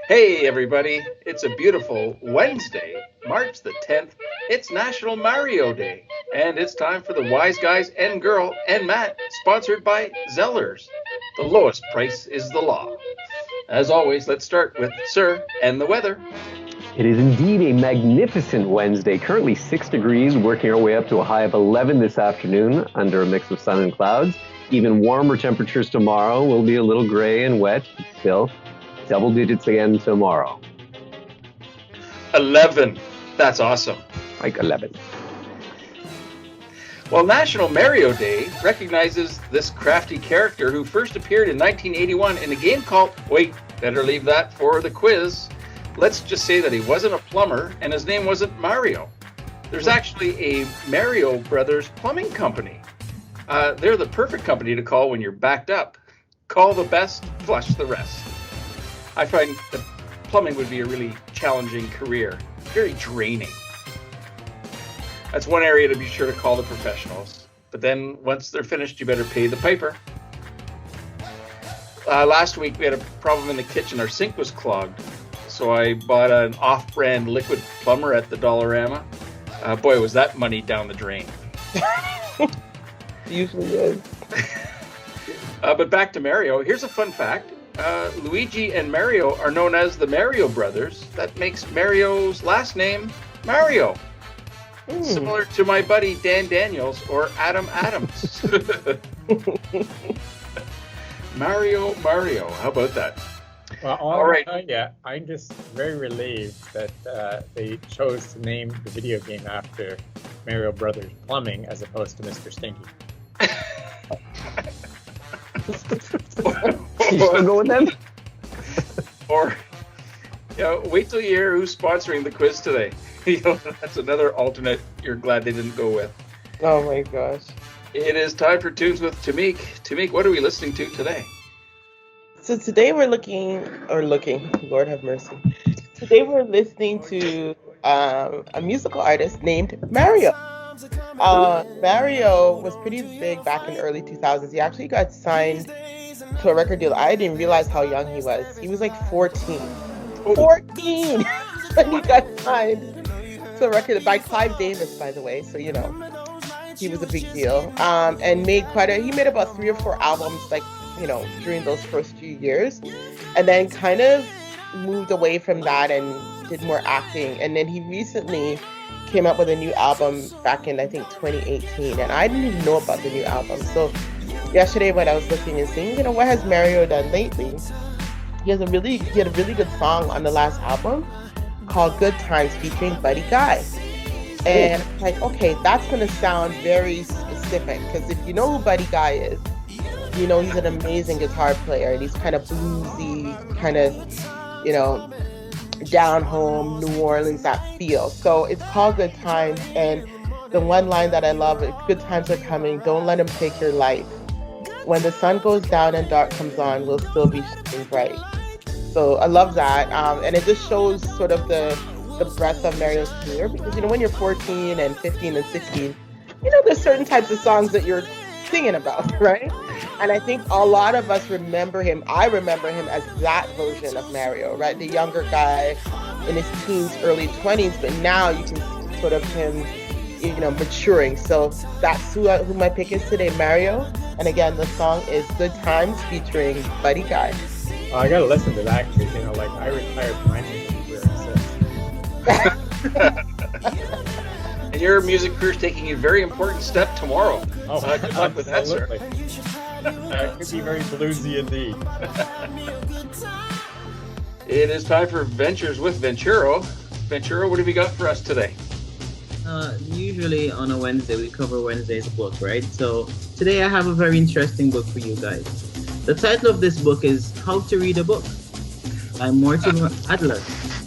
Hey everybody, it's a beautiful Wednesday, March the 10th. It's National Mario Day, and it's time for the Wise Guys and Girl and Matt, sponsored by Zellers. The lowest price is the law. As always, let's start with Sir and the weather. It is indeed a magnificent Wednesday, currently 6 degrees, working our way up to a high of 11 this afternoon under a mix of sun and clouds. Even warmer temperatures tomorrow. Will be a little gray and wet, but still double digits again tomorrow. 11. That's awesome. Like 11. Well, National Mario Day recognizes this crafty character who first appeared in 1981 in a game called, wait, better leave that for the quiz. Let's just say that he wasn't a plumber and his name wasn't Mario. There's actually a Mario Brothers plumbing company. They're the perfect company to call when you're backed up. Call the best, flush the rest. I find that plumbing would be a really challenging career, very draining. That's one area to be sure to call the professionals. But then once they're finished, you better pay the piper. Last week we had a problem in the kitchen. Our sink was clogged. So I bought an off-brand liquid plumber at the Dollarama. Boy, was that money down the drain. Usually is. But back to Mario. Here's a fun fact. Luigi and Mario are known as the Mario Brothers. That makes Mario's last name Mario. Similar to my buddy Dan Daniels or Adam Adams. Mario. How about that? Well, all right. I'm just very relieved that they chose to name the video game after Mario Brothers Plumbing as opposed to Mr. Stinky. You want to go with them? Or, wait till you hear who's sponsoring the quiz today. That's another alternate you're glad they didn't go with. Oh my gosh. It is time for Tunes with Tamik. Tamik, what are we listening to today? So today we're looking, Lord have mercy. Today we're listening to a musical artist named Mario. Mario was pretty big back in the early 2000s. He actually got signed to a record deal. I didn't realize how young he was. He was like 14. 14! When he got signed to a record by Clive Davis, by the way. So, he was a big deal. And he made about 3 or 4 albums, during those first few years. And then kind of moved away from that and did more acting. And then he recently came up with a new album back in, I think, 2018. And I didn't even know about the new album. So yesterday when I was looking and seeing, what has Mario done lately? He had a really good song on the last album called Good Times featuring Buddy Guyz. And okay, that's going to sound very specific because if you know who Buddy Guyz is, he's an amazing guitar player and he's kind of bluesy, kind of, down home, New Orleans, that feel. So it's called Good Times, and the one line that I love is good times are coming, don't let them take your life. When the sun goes down and dark comes on, we'll still be shining bright. So I love that, and it just shows sort of the breadth of Mario's career, because when you're 14 and 15 and 16, there's certain types of songs that you're singing about, right? And I think a lot of us remember him. I remember him as that version of Mario, right? The younger guy in his teens, early 20s, but now you can see sort of him, maturing. So that's who my pick is today, Mario. And again, the song is Good Times featuring Buddy Guyz. Oh, I gotta listen to that because, I retired from my music career at 6. And your music career is taking a very important step tomorrow. Oh, good luck with that, sir. It could be very bluesy indeed. It is time for Ventures with Venturo. Venturo, what have you got for us today? Usually on a Wednesday, we cover Wednesday's book, right? So today I have a very interesting book for you guys. The title of this book is How to Read a Book by Mortimer Adler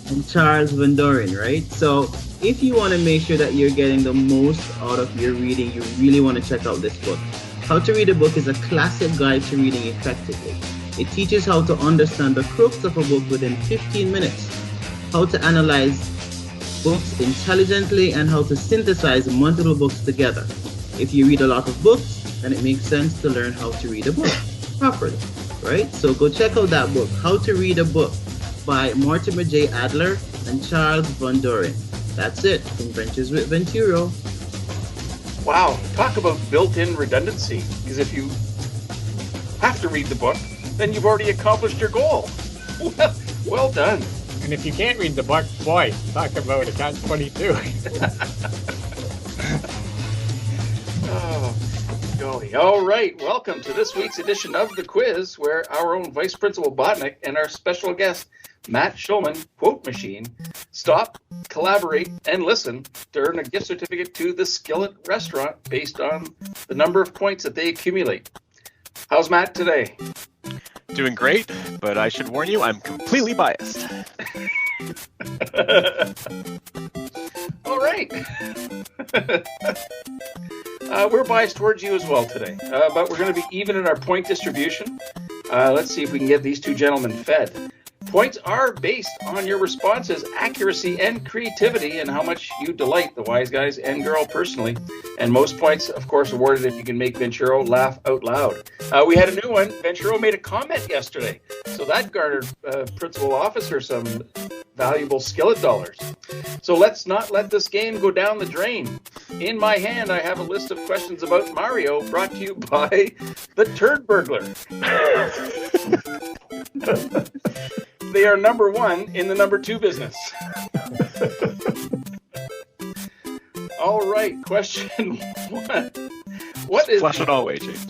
and Charles Van Doren, right? So if you want to make sure that you're getting the most out of your reading, you really want to check out this book. How to Read a Book is a classic guide to reading effectively. It teaches how to understand the crux of a book within 15 minutes, how to analyze books intelligently, and how to synthesize multiple books together. If you read a lot of books, then it makes sense to learn how to read a book properly, right? So go check out that book, How to Read a Book by Mortimer J. Adler and Charles Von Doren. That's it. Adventures with Venturo. Wow, talk about built-in redundancy. Because if you have to read the book, then you've already accomplished your goal. Well done. And if you can't read the book, boy, talk about a catch-22. Oh, golly. All right, welcome to this week's edition of The Quiz, where our own Vice Principal Botnick and our special guest, Matt Schulman, Quote Machine, stop, collaborate, and listen to earn a gift certificate to the Skillet restaurant based on the number of points that they accumulate. How's Matt today? Doing great, but I should warn you, I'm completely biased. All right. We're biased towards you as well today, but we're going to be even in our point distribution. Let's see if we can get these two gentlemen fed. Points are based on your responses, accuracy, and creativity, and how much you delight the wise guys and girl personally. And most points, of course, awarded if you can make Venturo laugh out loud. We had a new one. Venturo made a comment yesterday, so that garnered Principal Officer some valuable Skillet dollars. So let's not let this game go down the drain. In my hand, I have a list of questions about Mario brought to you by the Turd Burglar. They are number one in the number two business. All right, question one. Flush it all away, James.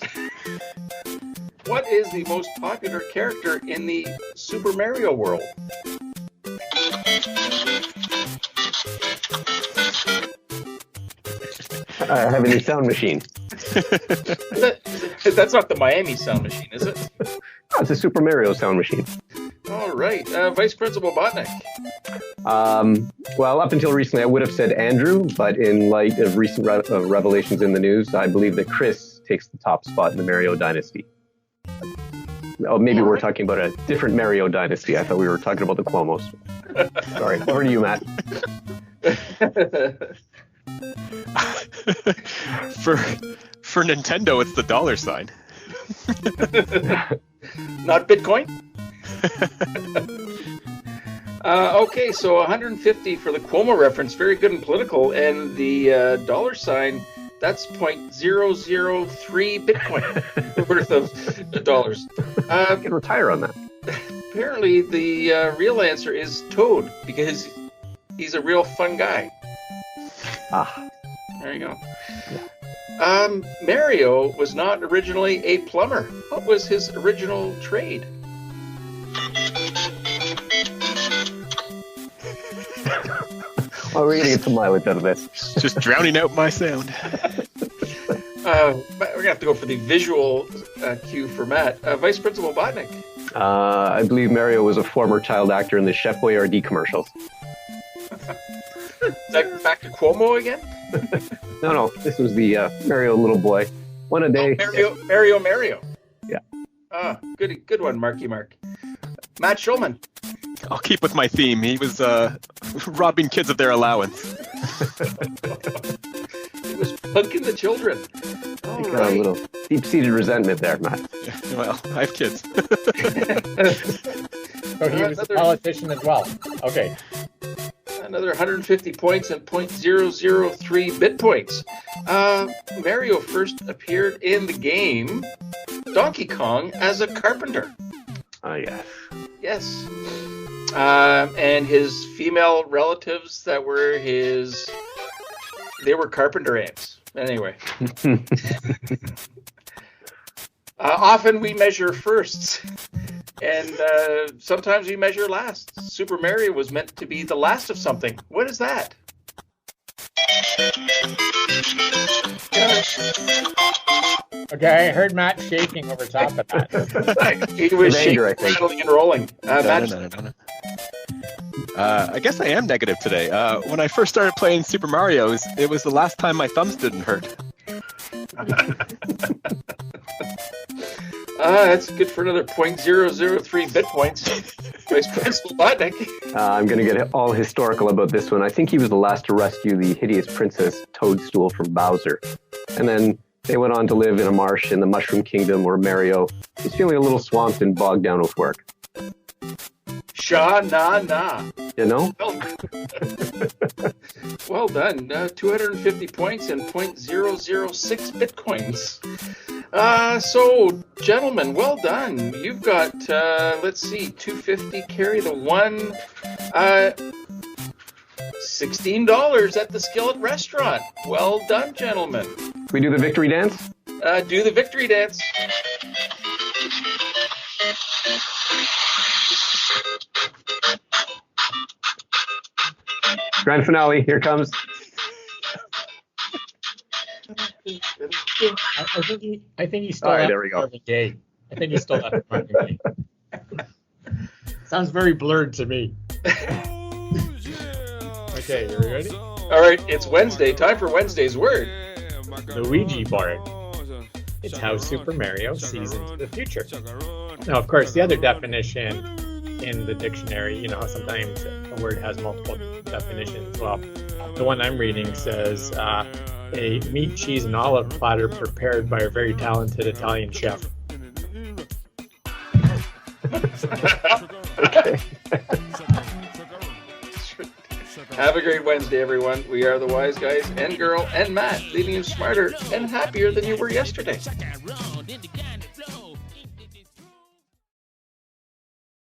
What is the most popular character in the Super Mario world? I have a new sound machine. That's not the Miami sound machine, is it? Oh, it's a Super Mario sound machine. All right. Vice Principal Botnick. Well, up until recently, I would have said Andrew, but in light of recent revelations in the news, I believe that Chris takes the top spot in the Mario dynasty. Oh, maybe we're talking about a different Mario dynasty. I thought we were talking about the Cuomos. Sorry. Over to you, Matt. For Nintendo, it's the $. Not Bitcoin? Okay, so 150 for the Cuomo reference. Very good and political. And the $, that's 0.003 Bitcoin worth of dollars. I can retire on that. Apparently, the real answer is Toad, because he's a real fun guy. Ah. There you go. Mario was not originally a plumber. What was his original trade? Well, we're going to get some mileage out of this. Just drowning out my sound. We're going to have to go for the visual cue for Matt. Vice Principal Botnick. I believe Mario was a former child actor in the Chef Boyardee commercials. Is that back to Cuomo again? No. This was the Mario little boy. One a day. Mario. Yeah. Good one, Marky Mark. Matt Schulman. I'll keep with my theme. He was robbing kids of their allowance. He was punking the children. All Got right. a little deep-seated resentment there, Matt. Well, I have kids. So he was a politician as well. Okay. Another 150 points and 0.003 bit points. Mario first appeared in the game Donkey Kong as a carpenter. Oh, yeah. Yes. And his female relatives that were they were carpenter ants. Anyway. Often we measure firsts, and sometimes we measure lasts. Super Mario was meant to be the last of something. What is that? Okay, I heard Matt shaking over top of that. He was Anger, I shaking, think. rattling, and rolling. Matt, No. I guess I am negative today. When I first started playing Super Mario, it was the last time my thumbs didn't hurt. That's good for another 0.003 bit points. Vice Principal Botnick. I'm going to get all historical about this one. I think he was the last to rescue the hideous princess Toadstool from Bowser. And then they went on to live in a marsh in the Mushroom Kingdom where Mario is feeling a little swamped and bogged down with work. Sha-na-na. You know? Well done. 250 points and 0.006 bitcoins. So, gentlemen, well done. You've got, let's see, 250, carry the one, $16 at the Skillet Restaurant. Well done, gentlemen. Can we do the victory dance? Do the victory dance. Grand finale, here comes. I think he stole All right, that there we from go. Marvin Gaye. I think he stole that from Marvin Gaye. Sounds very blurred to me. Okay, are you ready? All right, it's Wednesday. Time for Wednesday's word. The Ouija board. It's how Super Mario sees into the future. Now, of course, the other definition in the dictionary, you know, sometimes a word has multiple definitions. Well, the one I'm reading says a meat, cheese, and olive platter prepared by a very talented Italian chef. Okay. Have a great Wednesday, everyone. We are the Wise Guys and Girl and Matt, leaving you smarter and happier than you were yesterday.